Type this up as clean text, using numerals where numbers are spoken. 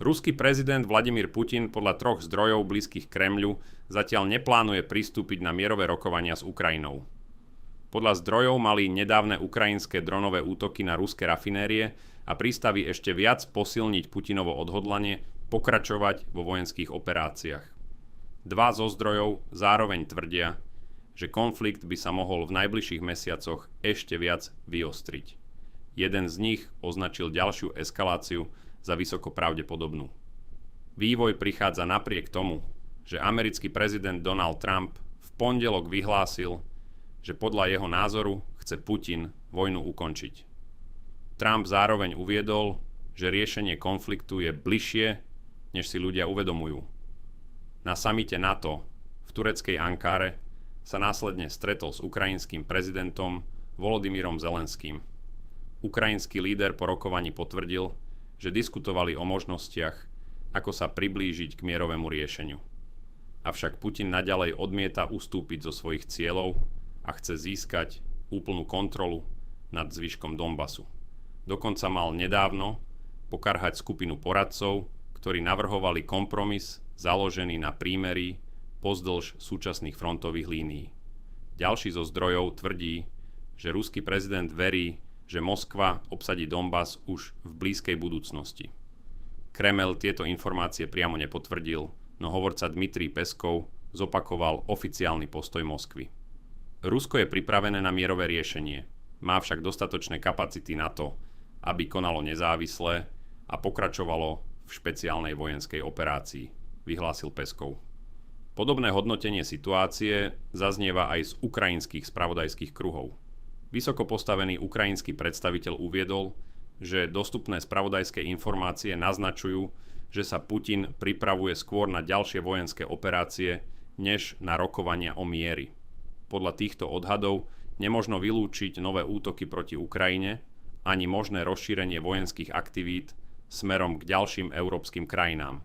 Ruský prezident Vladimír Putin podľa 3 zdrojov blízkych Kremľu zatiaľ neplánuje pristúpiť na mierové rokovania s Ukrajinou. Podľa zdrojov mali nedávne ukrajinské dronové útoky na ruské rafinérie a prístavy ešte viac posilniť Putinovo odhodlanie pokračovať vo vojenských operáciách. 2 zo zdrojov zároveň tvrdia, že konflikt by sa mohol v najbližších mesiacoch ešte viac vyostriť. Jeden z nich označil ďalšiu eskaláciu za vysoko pravdepodobnú. Vývoj prichádza napriek tomu, že americký prezident Donald Trump v pondelok vyhlásil, že podľa jeho názoru chce Putin vojnu ukončiť. Trump zároveň uviedol, že riešenie konfliktu je bližšie, než si ľudia uvedomujú. Na samite NATO v tureckej Ankare sa následne stretol s ukrajinským prezidentom Volodymyrom Zelenským. Ukrajinský líder po rokovaní potvrdil, že diskutovali o možnostiach, ako sa priblížiť k mierovému riešeniu. Avšak Putin naďalej odmieta ustúpiť zo svojich cieľov a chce získať úplnú kontrolu nad zvyškom Donbasu. Dokonca mal nedávno pokarhať skupinu poradcov, ktorí navrhovali kompromis založený na prímerí pozdĺž súčasných frontových línií. Ďalší zo zdrojov tvrdí, že ruský prezident verí, že Moskva obsadí Donbas už v blízkej budúcnosti. Kremel tieto informácie priamo nepotvrdil, no hovorca Dmitrij Peskov zopakoval oficiálny postoj Moskvy. Rusko je pripravené na mierové riešenie, má však dostatočné kapacity na to, aby konalo nezávisle a pokračovalo v špeciálnej vojenskej operácii, vyhlásil Peskov. Podobné hodnotenie situácie zaznieva aj z ukrajinských spravodajských kruhov. Vysoko postavený ukrajinský predstaviteľ uviedol, že dostupné spravodajské informácie naznačujú, že sa Putin pripravuje skôr na ďalšie vojenské operácie, než na rokovania o mieri. Podľa týchto odhadov nemožno vylúčiť nové útoky proti Ukrajine ani možné rozšírenie vojenských aktivít smerom k ďalším európskym krajinám.